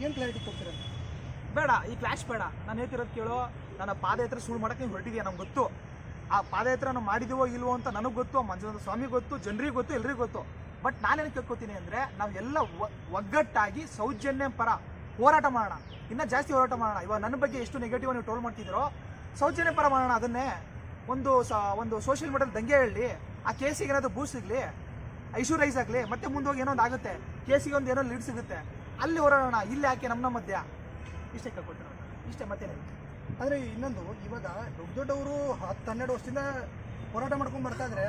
ಏನು ಕ್ಲಾರಿಟಿ ಕೊಡ್ತೀರ? ಬೇಡ, ಈ ಕ್ಲಾಶ್ ಬೇಡ. ನಾನು ಹೇಳ್ತಿರೋದು ಕೇಳೋ, ನನ್ನ ಪಾದಯಾತ್ರೆ ಸುಳ್ಳು ಮಾಡೋಕ್ಕೆ ನೀವು ಹೊರಟಿದೆಯಾ ನಮ್ಗೆ ಗೊತ್ತು. ಆ ಪಾದಯಾತ್ರೆ ನಾವು ಮಾಡಿದೀವೋ ಇಲ್ವೋ ಅಂತ ನನಗೆ ಗೊತ್ತು, ಮಂಜುನಾಥ ಸ್ವಾಮಿಗೆ ಗೊತ್ತು, ಜನರಿಗೆ ಗೊತ್ತು, ಎಲ್ರಿಗೂ ಗೊತ್ತು. ಬಟ್ ನಾನೇನು ಕೇಳ್ಕೊತೀನಿ ಅಂದರೆ, ನಾವೆಲ್ಲ ಒಗ್ಗಟ್ಟಾಗಿ ಸೌಜನ್ಯ ಪರ ಹೋರಾಟ ಮಾಡೋಣ, ಇನ್ನೂ ಜಾಸ್ತಿ ಹೋರಾಟ ಮಾಡೋಣ. ಇವಾಗ ನನ್ನ ಬಗ್ಗೆ ಎಷ್ಟು ನೆಗೆಟಿವ್ ನೀವು ಟ್ರೋಲ್ ಮಾಡ್ತಿದ್ದೀರೋ, ಸೌಜನ್ಯ ಪರ ಮಾಡೋಣ. ಅದನ್ನೇ ಒಂದು ಸೋಷಿಯಲ್ ಮೀಡಿಯಾದಲ್ಲಿ ದಂಗೆ ಹೇಳಿ, ಆ ಕೇಸಿಗೆ ಏನಾದರೂ ಬೂಸ್ಟ್ ಸಿಗಲಿ, ಇಶ್ಯೂ ರೈಸ್ ಆಗಲಿ, ಮತ್ತೆ ಮುಂದೋಗಿ ಏನೋ ಒಂದು ಆಗುತ್ತೆ, ಕೇಸಿಗೆ ಒಂದು ಏನೋ ಲೀಡ್ ಸಿಗುತ್ತೆ, ಅಲ್ಲಿ ಹೋರಾಡೋಣ. ಇಲ್ಲಿ ಯಾಕೆ ನಮ್ಮ ಮಧ್ಯ ಇಷ್ಟೇ ಕೇಳ್ಕೊಳ್ತೀರ, ಇಷ್ಟೇ ಮತ್ತೇನೆ. ಆದರೆ ಇನ್ನೊಂದು, ಇವಾಗ ದೊಡ್ಡವರು 10-12 ವರ್ಷದಿಂದ ಹೋರಾಟ ಮಾಡ್ಕೊಂಡು ಬರ್ತಾ ಇದ್ರೆ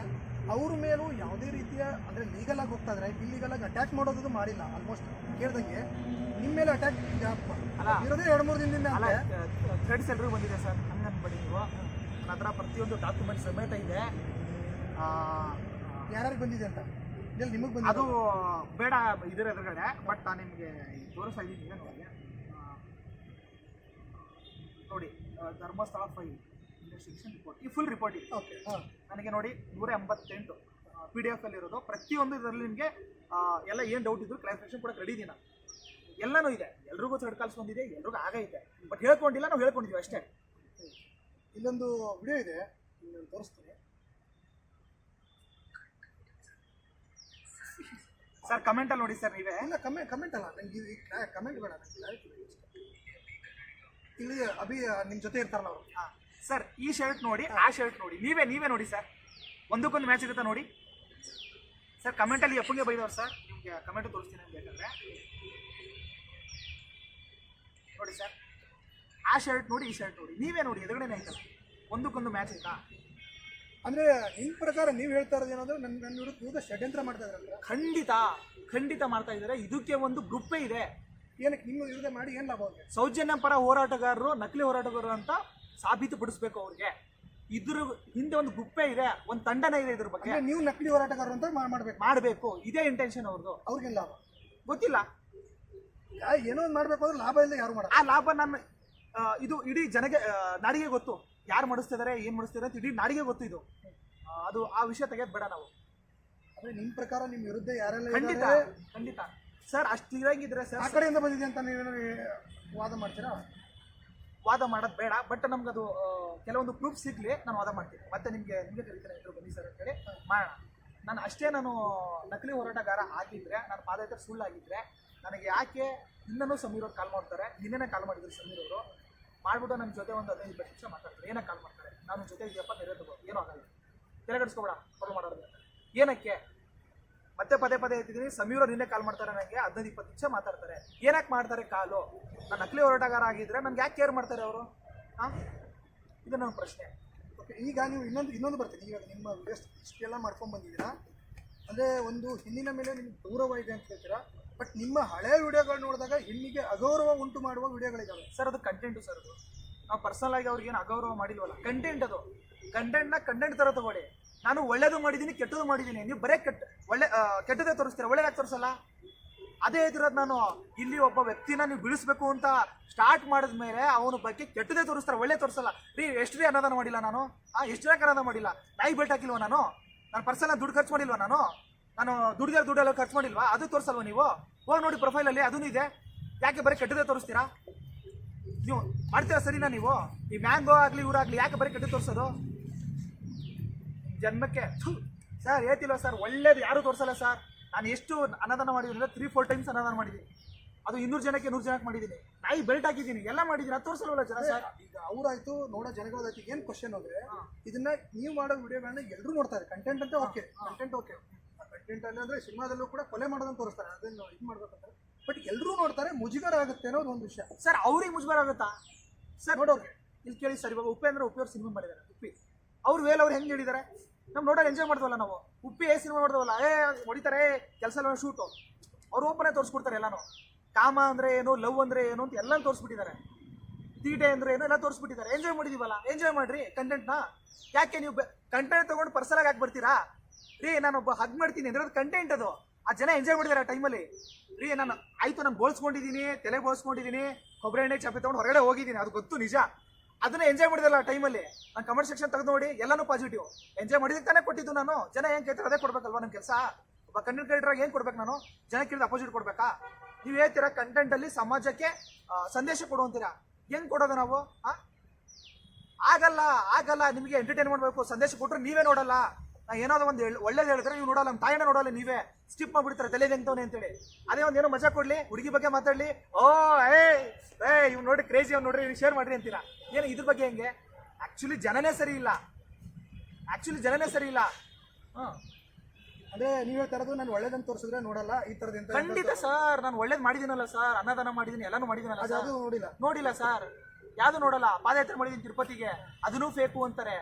ಅವ್ರ ಮೇಲೂ ಯಾವುದೇ ರೀತಿಯ ಅಂದರೆ ಲೀಗಲ್ ಆಗಿ ಹೋಗ್ತಾ ಇದ್ರೆ, ಇಲ್ಲೀಗಲ್ ಆಗಿ ಅಟ್ಯಾಕ್ ಮಾಡೋದು ಮಾಡಿಲ್ಲ. ಆಲ್ಮೋಸ್ಟ್ ಕೇಳ್ದಂಗೆ ನಿಮ್ಮ ಮೇಲೆ ಅಟ್ಯಾಕ್ ಇರೋದೇ 2-3 ದಿನದಿಂದ ಅಲ್ಲ. ಥ್ರೆಡ್ಸ್ ಎಲ್ರಿಗೂ ಬಂದಿದೆ ಸರ್, ಹಂಗೆ ಅನ್ಬೇಡಿ ನೀವು. ನನ್ನ ಹತ್ರ ಪ್ರತಿಯೊಂದು ಡಾಕ್ಯುಮೆಂಟ್ ಸಮೇತ ಇದೆ. ಯಾರ್ಯಾರಿಗೆ ಬಂದಿದೆ ಅಂತ ನಿಮಗೆ ಬಂದಿದೆ? ಅದು ಬೇಡ ಇದರ ಎದುರುಗಡೆ, ಬಟ್ ನಾನು ನಿಮಗೆ ತೋರಿಸ್ತಾ ಇದ್ದೀನಿ. ಈಗ ನೋಡಿ, ಧರ್ಮಸ್ಥಳ 5 ಇನ್ವೆಸ್ಟಿಗೇಷನ್ ರಿಪೋರ್ಟ್, ಈ ಫುಲ್ ರಿಪೋರ್ಟ್ ಇದೆ. ಓಕೆ, ನನಗೆ ನೋಡಿ 188 PDF ಅಲ್ಲಿ ಇರೋದು. ಪ್ರತಿಯೊಂದು ಇದರಲ್ಲಿ ನಿಮಗೆ ಎಲ್ಲ ಏನು ಡೌಟ್ ಇದ್ರು ಕ್ಲಾರಿಫಿಕೇಶನ್ ಕೂಡ ರೆಡಿ ಇದೀನಿ. ಎಲ್ಲನೂ ಇದೆ, ಎಲ್ರಿಗೂ ಥರ್ಡ್ ಕಾಲ್ಸ್ ಬಂದಿದೆ, ಎಲ್ರಿಗೂ ಆಗೈತೆ. ಬಟ್ ಹೇಳ್ಕೊಂಡಿಲ್ಲ, ನಾವು ಹೇಳ್ಕೊಂಡಿದ್ದೀವಿ ಅಷ್ಟೇ. ಇಲ್ಲೊಂದು ವಿಡಿಯೋ ಇದೆ, ನಾನು ತೋರಿಸ್ತೀನಿ ಸರ್. ಕಮೆಂಟಲ್ಲಿ ನೋಡಿ ಸರ್, ನೀವೇ. ಇಲ್ಲ, ಕಮೆಂಟ್ ಅಲ್ಲ, ನಂಗೆ ಕಮೆಂಟ್ ಬೇಡ, ನಂಗೆ ಕ್ಲಾರಿಟಿ ಬೇಕು. ಇಲ್ಲಿ ಅಭಿ ನಿಮ್ಮ ಜೊತೆ ಇರ್ತಾರಲ್ಲ ಅವರು. ಹಾಂ ಸರ್, ಈ ಶರ್ಟ್ ನೋಡಿ, ಆ ಶರ್ಟ್ ನೋಡಿ, ನೀವೇ ನೋಡಿ ಸರ್. ಒಂದಕ್ಕೊಂದು ಮ್ಯಾಚ್ ಇರುತ್ತೆ ನೋಡಿ ಸರ್. ಕಮೆಂಟಲ್ಲಿ ಅಪ್ಪಂಗೆ ಬೈದವ್ರು ಸರ್, ನಿಮಗೆ ಕಮೆಂಟ್ ತೋರಿಸ್ತೀನಿ ಅಂತ ಬೇಕಂದ್ರೆ ನೋಡಿ ಸರ್. ಆ ಶರ್ಟ್ ನೋಡಿ, ಈ ಶರ್ಟ್ ನೋಡಿ, ನೀವೇ ನೋಡಿ, ಎದುರುಗಡೆನೇ ಆಯ್ತಲ್ಲ, ಒಂದಕ್ಕೊಂದು ಮ್ಯಾಚ್ ಆಯ್ತಾ? ಅಂದರೆ ನಿಮ್ಮ ಪ್ರಕಾರ ನೀವು ಹೇಳ್ತಾ ಇರೋದು ಏನಾದರೂ ನನ್ನ ವಿರುದ್ಧ ಷಡ್ಯಂತ್ರ ಮಾಡ್ತಾ ಇದ್ದಾರೆ? ಖಂಡಿತ ಮಾಡ್ತಾ ಇದ್ದಾರೆ. ಇದಕ್ಕೆ ಒಂದು ಗ್ರೂಪೇ ಇದೆ. ಏನಕ್ಕೆ ನಿಮ್ಮ ವಿರುದ್ಧ ಮಾಡಿ ಏನು ಲಾಭ ಅವ್ರಿಗೆ? ಸೌಜನ್ಯ ಪರ ಹೋರಾಟಗಾರರು ನಕಲಿ ಹೋರಾಟಗಾರರು ಅಂತ ಸಾಬೀತುಪಡಿಸ್ಬೇಕು ಅವ್ರಿಗೆ. ಇದ್ರ ಹಿಂದೆ ಒಂದು ಗುಪ್ಪೆ ಇದೆ, ಒಂದು ತಂಡನೇ ಇದೆ. ಇದ್ರ ಬಗ್ಗೆ ನೀವು ನಕಲಿ ಹೋರಾಟಗಾರರು ಅಂತ ಮಾಡಬೇಕು. ಇದೇ ಇಂಟೆನ್ಷನ್ ಅವ್ರದ್ದು. ಅವ್ರಿಗೇನು ಲಾಭ ಗೊತ್ತಿಲ್ಲ. ಏನೋ ಒಂದು ಮಾಡಬೇಕು ಅಂದ್ರೆ ಲಾಭ ಇಲ್ಲ, ಯಾರು ಮಾಡ? ಆ ಲಾಭ ನನ್ನ ಇದು ಇಡೀ ಜನಗೆ, ನಾಡಿಗೆ ಗೊತ್ತು ಯಾರು ಮಾಡಿಸ್ತಿದ್ದಾರೆ, ಏನು ಮಾಡಿಸ್ತಿದ್ದಾರೆ ಅಂತ ಇಡೀ ನಾಡಿಗೆ ಗೊತ್ತು. ಇದು ಅದು ಆ ವಿಷಯ ತೆಗೆದು ಬೇಡ ನಾವು. ಅಂದರೆ ನಿಮ್ಮ ಪ್ರಕಾರ ನಿಮ್ಮ ವಿರುದ್ಧ ಯಾರೆಲ್ಲ? ಖಂಡಿತ ಸರ್, ಅಷ್ಟು ಇರಂಗಿದ್ರೆ ಸರ್, ಆ ಕಡೆಯಿಂದ ಬಂದಿದೆ ಅಂತ ನೀವೇನು ವಾದ ಮಾಡ್ತೀರಾ? ವಾದ ಮಾಡೋದು ಬೇಡ, ಬಟ್ ನಮ್ಗೆ ಅದು ಕೆಲವೊಂದು ಪ್ರೂಫ್ ಸಿಗಲಿ, ನಾನು ವಾದ ಮಾಡ್ತೀನಿ. ಮತ್ತೆ ನಿಮಗೆ ಕರೀತಾರೆ, ಇದ್ರು ಬನ್ನಿ ಸರ್ ಅಂತೇಳಿ ಮಾಡೋಣ. ನಾನು ನಕಲಿ ಹೋರಾಟಗಾರ ಆಗಿದ್ದರೆ, ನಾನು ಪಾದಯಾತ್ರೆ ಸುಳ್ಳಾಗಿದ್ದರೆ, ನನಗೆ ಯಾಕೆ ಇನ್ನೂ ಸಮೀರ್ ಅವ್ರು ಕಾಲ್ ಮಾಡ್ತಾರೆ? ನಿನ್ನೆ ಕಾಲ್ ಮಾಡಿದ್ರು ಸಮೀರ್ ಅವರು. ಮಾಡಿಬಿಟ್ಟು ನನ್ನ ಜೊತೆ ಒಂದು 15-20 ನಿಮಿಷ ಮಾತಾಡ್ತಾರೆ. ಏನಕ್ಕೆ ಕಾಲ್ ಮಾಡ್ತಾರೆ? ನಾನು ಜೊತೆ ಇದೆಯಪ್ಪ, ನೆರೆದು ಏನೂ ಆಗಲ್ಲ, ತೆರೆಗಡಿಸ್ಕೊಬೇಡ, ಫಾಲೋ ಮಾಡೋದು ಅಂತ. ಏನಕ್ಕೆ ಮತ್ತೆ ಪದೇ ಹೇಳ್ತಿದ್ದೀನಿ? ಸಮೀರ್ ಅವ್ರು ನಿನ್ನೆ ಕಾಲ್ ಮಾಡ್ತಾರೆ, ನನಗೆ 15-20 ನಿಮಿಷ ಮಾತಾಡ್ತಾರೆ. ಏನಕ್ಕೆ ಮಾಡ್ತಾರೆ ಕಾಲು? ನಾನು ನಕಲಿ ಹೋರಾಟಗಾರ ಆಗಿದ್ದರೆ ನನಗೆ ಯಾಕೆ ಕೇರ್ ಮಾಡ್ತಾರೆ ಅವರು? ಹಾಂ, ಇದು ನನ್ನ ಪ್ರಶ್ನೆ. ಓಕೆ, ಈಗ ನೀವು ಇನ್ನೊಂದು ಬರ್ತೀನಿ. ಇವಾಗ ನಿಮ್ಮ ವಿಡಿಯೋಸ್ ಇಷ್ಟೆಲ್ಲ ಮಾಡ್ಕೊಂಡು ಬಂದಿದ್ದೀರಾ, ಅಂದರೆ ಒಂದು ಹೆಣ್ಣಿನ ಮೇಲೆ ನಿಮ್ಗೆ ಗೌರವ ಇದೆ ಅಂತ ಹೇಳ್ತೀರಾ. ಬಟ್ ನಿಮ್ಮ ಹಳೆ ವಿಡಿಯೋಗಳು ನೋಡಿದಾಗ ಹೆಣ್ಣಿಗೆ ಅಗೌರವ ಉಂಟು ಮಾಡುವ ವಿಡಿಯೋಗಳಿದ್ದಾವೆ ಸರ್. ಅದು ಕಂಟೆಂಟು ಸರ್. ಅದು ನಾವು ಪರ್ಸನಲ್ ಆಗಿ ಅವ್ರಿಗೇನು ಅಗೌರವ ಮಾಡಿಲ್ವಲ್ಲ. ಕಂಟೆಂಟ್, ಅದು ಕಂಟೆಂಟ್ನ ಕಂಟೆಂಟ್ ಥರ ತಗೊಳ್ಳಿ. ನಾನು ಒಳ್ಳೇದು ಮಾಡಿದ್ದೀನಿ, ಕೆಟ್ಟದ್ದು ಮಾಡಿದ್ದೀನಿ. ನೀವು ಬರೀ ಕೆಟ್ಟದೇ ತೋರಿಸ್ತೀರಾ, ಒಳ್ಳೇದಾಗಿ ತೋರಿಸಲ್ಲ. ಅದೇ ಇದ್ರದ್ದು. ನಾನು ಇಲ್ಲಿ ಒಬ್ಬ ವ್ಯಕ್ತಿನ ನೀವು ಬಿಡಿಸ್ಬೇಕು ಅಂತ ಸ್ಟಾರ್ಟ್ ಮಾಡಿದ್ಮೇಲೆ ಅವನ ಬಗ್ಗೆ ಕೆಟ್ಟದೇ ತೋರಿಸ್ತಾರೆ, ಒಳ್ಳೆ ತೋರಿಸಲ್ಲ. ಎಷ್ಟು ರೀ ಅನ್ನದಾನ ಮಾಡಿಲ್ಲ ನಾನು? ಎಷ್ಟು ಜನಕ್ಕೆ ಅನ್ನದಾನ ಮಾಡಿಲ್ಲ? ನಾಯಿ ಬೆಲ್ಟ್ ಹಾಕಿಲ್ವ ನಾನು ಪರ್ಸನಲ್ ದುಡ್ಡು ಖರ್ಚು ಮಾಡಿಲ್ವ? ನಾನು ದುಡ್ಡೆಲ್ಲ ಖರ್ಚು ಮಾಡಿಲ್ವಾ? ಅದು ತೋರಿಸಲ್ವ ನೀವು? ಹೋಗಿ ನೋಡಿ ಪ್ರೊಫೈಲಲ್ಲಿ, ಅದೂ ಇದೆ. ಯಾಕೆ ಬರೀ ಕೆಟ್ಟದೇ ತೋರಿಸ್ತೀರಾ? ನೀವು ಮಾಡ್ತೀರಾ ಸರಿನಾ? ನೀವು ಈ ಮ್ಯಾಂಗೋ ಆಗಲಿ ಇವರಾಗಲಿ ಯಾಕೆ ಬರೀ ಕೆಟ್ಟದ್ದು ತೋರಿಸೋದು? ಜನ್ಮಕ್ಕೆ ಸರ್ ಹೇಳ್ತಿಲ್ವ ಸರ್? ಒಳ್ಳೇದು ಯಾರೂ ತೋರಿಸಲ್ಲ ಸರ್. ನಾನು ಎಷ್ಟು ಅನ್ನದಾನ ಮಾಡಿದ್ದೀನಿ ಅಂದರೆ 3-4 ಟೈಮ್ಸ್ ಅನ್ನದಾನ ಮಾಡಿದ್ದೀನಿ. ಅದು 200 ಜನಕ್ಕೆ 100 ಜನಕ್ಕೆ ಮಾಡಿದ್ದೀನಿ. ನಾಯಿ ಬೆಲ್ಟ್ ಹಾಕಿದ್ದೀನಿ, ಎಲ್ಲ ಮಾಡಿದ್ದೀನಿ. ಅದು ತೋರಿಸಲ್ವಲ್ಲ ಜನ ಸರ್? ಈಗ ಅವರಾಯ್ತು, ನೋಡೋ ಜನಗಳಾಯ್ತು. ಏನು ಕ್ವಶನ್ ಅಂದರೆ, ಇದನ್ನ ನೀವು ಮಾಡೋ ವಿಡಿಯೋಗಳನ್ನ ಎಲ್ಲರೂ ನೋಡ್ತಾರೆ. ಕಂಟೆಂಟ್ ಅಂತ ಓಕೆ, ಕಂಟೆಂಟ್ ಅಂದರೆ ಸಿನಿಮಾದಲ್ಲೂ ಕೂಡ ಕೊಲೆ ಮಾಡೋದನ್ನು ತೋರಿಸ್ತಾರೆ, ಅದನ್ನು ಇದು ಮಾಡ್ಬೇಕಂತ. ಬಟ್ ಎಲ್ಲರೂ ನೋಡ್ತಾರೆ, ಮುಜುಗರ ಆಗುತ್ತೆ ಅನ್ನೋದು ಒಂದು ವಿಷಯ ಸರ್. ಅವ್ರಿಗೆ ಮುಜುಗರ ಆಗುತ್ತಾ ಸರ್? ನೋಡೋರಿಗೆ ಇಲ್ಲಿ ಕೇಳಿ ಸರ್. ಇವಾಗ ಉಪ್ಪಿ ಸಿನಿಮಾ ಮಾಡಿದ್ದಾರೆ. ಅವ್ರು ಅವ್ರು ಹೆಂಗೆ ಹೇಳಿದ್ದಾರೆ? ನಾವು ನೋಡೋರು ಎಂಜಾಯ್ ಮಾಡ್ದವಲ್ಲ ನಾವು. ಸಿನಿಮಾ ನೋಡ್ದವಲ್ಲ, ಹೊಡಿತಾರೆ ಕೆಲಸ ಎಲ್ಲ ಶೂಟು. ಅವ್ರು ಓಪನೇ ತೋರಿಸ್ಬಿಡ್ತಾರೆ ಎಲ್ಲನೂ. ಕಾಮ ಅಂದರೆ ಏನು, ಲವ್ ಅಂದರೆ ಏನು ಅಂತ ಎಲ್ಲ ತೋರಿಸ್ಬಿಟ್ಟಿದ್ದಾರೆ. ತೀಟೆ ಅಂದರೆ ಏನು ಎಲ್ಲ ತೋರಿಸ್ಬಿಟ್ಟಿದ್ದಾರೆ. ಎಂಜಾಯ್ ಮಾಡಿದೀವಲ್ಲ, ಎಂಜಾಯ್ ಮಾಡಿರಿ ಕಂಟೆಂಟ್ನ. ಯಾಕೆ ನೀವು ಕಂಟೆಂಟ್ ತೊಗೊಂಡು ಪರ್ಸನಲ್ ಆಗಿ ಬರ್ತೀರಾ ರೀ? ನಾನೊಬ್ಬ ಹಗ್ ಮಾಡ್ತೀನಿ ಅಂದ್ರೆ ಅದು ಕಂಟೆಂಟ್. ಅದು ಆ ಜನ ಎಂಜಾಯ್ ಮಾಡಿದ್ದಾರೆ ಆ ಟೈಮಲ್ಲಿ ರೀ. ನಾನು ಬೋಳ್ಸ್ಕೊಂಡಿದ್ದೀನಿ, ತಲೆ ಬೋಳ್ಸ್ಕೊಂಡಿದ್ದೀನಿ, ಕೊಬ್ಬರಿ ಎಣ್ಣೆ ಚಾಪೆ ತೊಗೊಂಡು ಹೊರಗಡೆ ಹೋಗಿದ್ದೀನಿ, ಅದು ಗೊತ್ತು ನಿಜ. ಅದನ್ನ ಎಂಜಾಯ್ ಮಾಡಿದಾರಲ್ಲ ಆ ಟೈಮಲ್ಲಿ. ನಾನು ಕಮೆಂಟ್ ಸೆಕ್ಷನ್ ತೆಗೆದು ನೋಡಿ, ಎಲ್ಲನೂ ಪಾಸಿಟಿವ್. ಎಂಜಾಯ್ ಮಾಡಿದಕ್ಕೆ ತಾನೇ ಕೊಟ್ಟಿದ್ದು ನಾನು. ಜನ ಏನು ಕೇಳ್ತಾರೆ ಅದೇ ಕೊಡ್ಬೇಕಲ್ವಾ ನಮ್ಮ ಕೆಲಸ? ಒಬ್ಬ ಕಂಟೆಂಟ್ ಕ್ರಿಯೇಟರ್ ಏನು ಕೊಡ್ಬೇಕು ನಾನು? ಜನ ಕೇಳಿದ ಅಪೋಸಿಟ್ ಕೊಡ್ಬೇಕಾ? ನೀವು ಹೇಳ್ತೀರಾ ಕಂಟೆಂಟ್ ಅಲ್ಲಿ ಸಮಾಜಕ್ಕೆ ಸಂದೇಶ ಕೊಡುವಂತೀರಾ. ಹೆಂಗ್ ಕೊಡೋದು ನಾವು? ಆಗಲ್ಲ ಆಗಲ್ಲ. ನಿಮಗೆ ಎಂಟರ್ಟೈನ್ ಮಾಡ್ಬೇಕು, ಸಂದೇಶ ಕೊಟ್ರೆ ನೀವೇ ನೋಡಲ್ಲ. ನಾ ಏನಾದ್ರು ಒಂದು ಒಳ್ಳೇದು ಹೇಳಿದ್ರೆ ನೀವು ನೋಡಲ್ಲ, ನಮ್ಮ ತಾಯಿನ ನೋಡಲ್ಲ, ನೀವೇ ಸ್ಕಿಪ್ ಮಾಡ್ಬಿಡ್ತಾರೆ ತಲೆ ಹೆಂಗ್ತವನೆ ಅಂತೇಳಿ. ಅದೇ ಒಂದ್ ಏನೋ ಮಜಾ ಕೊಡ್ಲಿ, ಹುಡುಗಿ ಬಗ್ಗೆ ಮಾತಾಡ್ಲಿ, ಓ ಇವ್ ನೋಡಿ ಕ್ರೇಜಿ, ಅವ್ನು ನೋಡ್ರಿ ಇವ್ನಿಗೆ ಶೇರ್ ಮಾಡ್ರಿ ಅಂತೀರಾ. ಏನು ಇದ್ರ ಬಗ್ಗೆ ಹೆಂಗೆ? ಆಕ್ಚುಲಿ ಜನನೇ ಸರಿ ಇಲ್ಲ, ಅಂದ್ರೆ ನೀವ್ ಹೇಳ್ತಾ ಇರೋದು ನಾನು ಒಳ್ಳೇದನ್ನ ತೋರಿಸಿದ್ರೆ ನೋಡಲ್ಲ, ಈ ತರದ ಎಂತ ಖಂಡಿತ ಸರ್. ನಾನು ಒಳ್ಳೇದ್ ಮಾಡಿದ್ದೀನಲ್ಲ ಸರ್, ಅನ್ನದಾನ ಮಾಡಿದೀನಿ, ಎಲ್ಲಾನು ಮಾಡಿದೀನಲ್ಲ ಸರ್. ಅದು ನೋಡಿಲ್ಲ ಸರ್, ಯಾವ್ದು ನೋಡಲ್ಲ. ಪಾದಯಾತ್ರೆ ಮಾಡಿದೀನಿ ತಿರುಪತಿಗೆ, ಅದನ್ನೂ ಫೇಕು ಅಂತಾರೆ.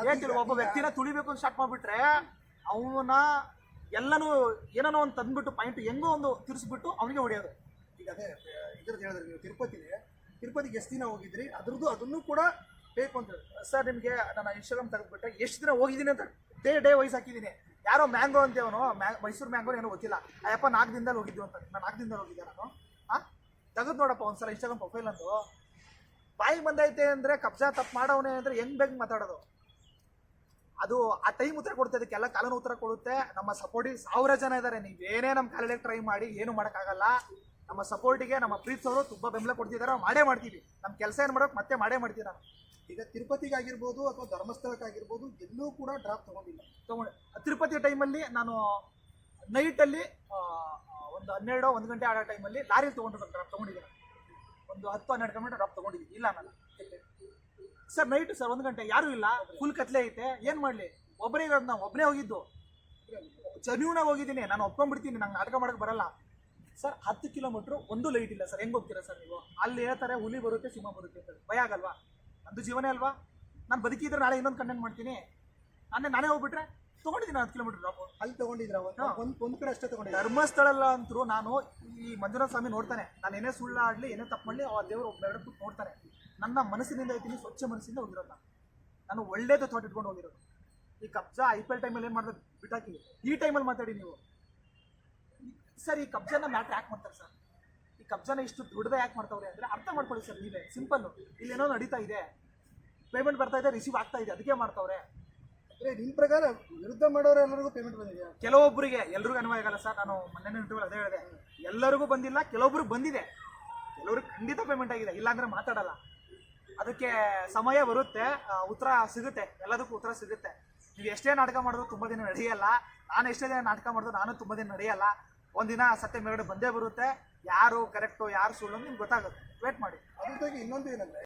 ಹೇಳ್ತಿಲ್ಲ, ಒಬ್ಬ ವ್ಯಕ್ತಿನ ತುಳಿಬೇಕು ಅಂತ ಸ್ಟಾರ್ಟ್ ಮಾಡ್ಬಿಟ್ರೆ ಅವನ ಎಲ್ಲನೂ ಏನೋ ಒಂದು ತಂದ್ಬಿಟ್ಟು ಪಾಯಿಂಟ್ ಹೆಂಗೋ ಒಂದು ತಿರ್ಸ್ಬಿಟ್ಟು ಅವನಿಗೆ ಹೊಡೆಯೋದು. ಈಗ ಅದೇ ಇದ್ರದ್ದು ಹೇಳಿದ್ರಿ ನೀವು, ತಿರುಪತಿಗೆ ಎಷ್ಟು ದಿನ ಹೋಗಿದ್ರಿ, ಅದನ್ನು ಕೂಡ ಬೇಕು ಅಂತ ಸರ್. ನಿಮಗೆ ನಾನು ಇನ್ಸ್ಟಾಗ್ರಾಮ್ ತೆಗೆದ್ಬಿಟ್ಟೆ ಎಷ್ಟು ದಿನ ಹೋಗಿದ್ದೀನಿ ಅಂತ ಡೇ ವೈಸ್ ಹಾಕಿದ್ದೀನಿ. ಯಾರೋ ಮ್ಯಾಂಗೋ ಅಂತೇವನು, ಮೈಸೂರು ಮ್ಯಾಂಗೋ ಏನೋ ಗೊತ್ತಿಲ್ಲ, ಅಯ್ಯಪ್ಪ 4 ದಿನದಲ್ಲಿ ಹೋಗಿದ್ದು ಅಂತ. ನಾನು 4 ದಿನದಲ್ಲಿ ಹೋಗಿದ್ದೆ ನಾನು. ತೆಗೆದು ನೋಡಪ್ಪ ಒಂದ್ಸಲ ಇನ್ಸ್ಟಾಗ್ರಾಮ್ ಪ್ರೊಫೈಲ್ ಅಂದು. ಬಾಯಿ ಬಂದೈತೆ ಅಂದ್ರೆ ಕಬ್ಜಾ ತಪ್ಪು ಮಾಡೋವನೇ ಅಂದ್ರೆ ಹೆಂಗ್ ಬೇಕು ಮಾತಾಡೋದು. ಅದು ಆ ಟೈಮ್ ಉತ್ತರ ಕೊಡುತ್ತೆ, ಅದಕ್ಕೆಲ್ಲ ಕಾಲನ ಉತ್ತರ ಕೊಡುತ್ತೆ. ನಮ್ಮ ಸಪೋರ್ಟಿಗೆ 1000 ಜನ ಇದ್ದಾರೆ. ನೀವೇನೇ ನಮ್ಮ ಕಾಲಕ್ಕೆ ಟ್ರೈ ಮಾಡಿ ಏನು ಮಾಡೋಕ್ಕಾಗಲ್ಲ. ನಮ್ಮ ಸಪೋರ್ಟಿಗೆ ನಮ್ಮ ಪ್ರೀತಿಸೋರು ತುಂಬಾ ಬೆಂಬಲ ಕೊಡ್ತಿದ್ದಾರೆ, ಮಾಡೇ ಮಾಡ್ತೀವಿ. ನಮ್ಮ ಕೆಲಸ ಏನು ಮಾಡೋಕೆ ಮತ್ತೆ ಮಾಡೇ ಮಾಡ್ತೀವಿ ನಾನು. ಈಗ ತಿರುಪತಿಗಾಗಿರ್ಬೋದು ಅಥವಾ ಧರ್ಮಸ್ಥಳಕ್ಕಾಗಿರ್ಬೋದು ಎಲ್ಲೂ ಕೂಡ ಡ್ರಾಪ್ ತಗೊಂಡಿಲ್ಲ. ತಿರುಪತಿ ಟೈಮಲ್ಲಿ ನಾನು ನೈಟಲ್ಲಿ ಒಂದು 1 ಗಂಟೆ ಆಡೋ ಟೈಮಲ್ಲಿ ಲಾರಿ ಡ್ರಾಪ್ ತೊಗೊಂಡಿದ್ದೀನಿ. ಒಂದು 10-12 ಕಿಲೋಮೀಟರ್ ಡ್ರಾಪ್ ತೊಗೊಂಡಿದ್ದೀನಿ. ಇಲ್ಲ ನಾನು ಸರ್ ನೈಟ್ ಸರ್ 1 ಗಂಟೆ ಯಾರೂ ಇಲ್ಲ, ಫುಲ್ ಕತ್ಲೆ ಐತೆ, ಏನು ಮಾಡಲಿ, ಒಬ್ಬರೇ ಇರೋದು. ನಾವು ಒಬ್ಬನೇ ಹೋಗಿದ್ದು, ಜನ್ಯೂನಾಗಿ ಹೋಗಿದ್ದೀನಿ. ನಾನು ಒಪ್ಕೊಂಡ್ಬಿಡ್ತೀನಿ, ನಂಗೆ ನಾಟಕ ಮಾಡೋಕ್ಕೆ ಬರಲ್ಲ ಸರ್. 10 ಕಿಲೋಮೀಟ್ರು ಒಂದು ಲೈಟ್ ಇಲ್ಲ ಸರ್. ಹೆಂಗೆ ಹೋಗ್ತೀರಾ ಸರ್ ನೀವು? ಅಲ್ಲಿ ಹೇಳ್ತಾರೆ ಹುಲಿ ಬರುತ್ತೆ, ಸಿಂಹ ಬರುತ್ತೆ ಅಂತ. ಭಯ ಆಗಲ್ವಾ? ನಂದು ಜೀವನೇ ಅಲ್ವಾ. ನಾನು ಬದುಕಿದ್ರೆ ನಾಳೆ ಇನ್ನೊಂದು ಕಂಟೆಂಟ್ ಮಾಡ್ತೀನಿ. ನಾನೇ ಹೋಗ್ಬಿಟ್ರೆ ತೊಗೊಂಡಿದ್ದೀನಿ 10 ಕಿಲೋಮೀಟರ್ ಡ್ರಾಪು. ಅಲ್ಲಿ ತೊಗೊಂಡಿದ್ರ ಒಂದು ಕಡೆ ಅಷ್ಟೇ ತೊಗೊಂಡಿದ್ದೆ. ಧರ್ಮಸ್ಥಳ ಅಂತೂ ನಾನು ಈ ಮಂಜುನಾಥ ಸ್ವಾಮಿ ನೋಡ್ತಾನೆ. ನಾನು ಏನೇ ಸುಳ್ಳು ಆಡಲಿ, ಏನೇ ತಪ್ಪು ಮಾಡಲಿ, ಆ ದೇವರು ಒಬ್ಬೆರಡು ಕೂತು ನೋಡ್ತಾನೆ. ನನ್ನ ಮನಸ್ಸಿನಿಂದ ಇದ್ದೀನಿ, ಸ್ವಚ್ಛ ಮನಸ್ಸಿಂದ ಹೋಗಿರೋದು. ನಾನು ಒಳ್ಳೇದು ಥಾಟ್ ಇಟ್ಕೊಂಡು ಹೋಗಿರೋದು. ಈ ಕಬ್ಜಾ IPL ಟೈಮಲ್ಲಿ ಏನು ಮಾಡಿದ್ರೆ ಬಿಟ್ಟಾಕಿವಿ. ಈ ಟೈಮಲ್ಲಿ ಮಾತಾಡಿ ನೀವು ಸರ್. ಈ ಕಬ್ಜಾನ ಮ್ಯಾಟ್ರ್ ಯಾಕೆ ಮಾಡ್ತಾರೆ ಸರ್? ಈ ಕಬ್ಜಾನ ಇಷ್ಟು ದೊಡ್ಡದ ಯಾಕೆ ಮಾಡ್ತಾವ್ರೆ ಅಂದರೆ ಅರ್ಥ ಮಾಡ್ಕೊಳ್ಳಿ ಸರ್ ನೀವೇ. ಸಿಂಪಲ್ಲು, ಇಲ್ಲೇನೋ ನಡೀತಾ ಇದೆ, ಪೇಮೆಂಟ್ ಬರ್ತಾ ಇದೆ, ರಿಸೀವ್ ಆಗ್ತಾ ಇದೆ, ಅದಕ್ಕೆ ಮಾಡ್ತಾವ್ರೆ. ಅಂದರೆ ನಿಮ್ಮ ಪ್ರಕಾರ ವಿರುದ್ಧ ಮಾಡೋರು ಎಲ್ಲರಿಗೂ ಪೇಮೆಂಟ್ ಬಂದಿದೆಯಾ? ಕೆಲವೊಬ್ಬರಿಗೆ, ಎಲ್ರಿಗೂ ಅನ್ವಯ ಆಗಲ್ಲ ಸರ್. ನಾನು ಮೊನ್ನೆ ಇಂಟರ್ವ್ಯೂ ಅದೇ ಹೇಳಿದೆ, ಎಲ್ಲರಿಗೂ ಬಂದಿಲ್ಲ, ಕೆಲವೊಬ್ರಿಗೆ ಬಂದಿದೆ, ಕೆಲವ್ರಿಗೆ ಖಂಡಿತ ಪೇಮೆಂಟ್ ಆಗಿದೆ. ಇಲ್ಲಾಂದ್ರೆ ಮಾತಾಡಲ್ಲ. ಅದಕ್ಕೆ ಸಮಯ ಬರುತ್ತೆ, ಉತ್ತರ ಸಿಗುತ್ತೆ, ಎಲ್ಲದಕ್ಕೂ ಉತ್ತರ ಸಿಗುತ್ತೆ. ನೀವು ಎಷ್ಟೇ ನಾಟಕ ಮಾಡಿದ್ರು ತುಂಬ ದಿನ ನಡೆಯಲ್ಲ. ನಾನು ಎಷ್ಟೇ ದಿನ ನಾಟಕ ಮಾಡಿದ್ರು ನಾನು ತುಂಬ ದಿನ ನಡೆಯಲ್ಲ. ಒಂದಿನ ಸತ್ಯ ಮೇಲ್ಗಡೆ ಬಂದೇ ಬರುತ್ತೆ. ಯಾರು ಕರೆಕ್ಟು ಯಾರು ಸುಳ್ಳು ನಿಮ್ಗೆ ಗೊತ್ತಾಗುತ್ತೆ. ವೇಟ್ ಮಾಡಿ. ಅದ್ರ ಜೊತೆಗೆ ಇನ್ನೊಂದು ಏನಂದರೆ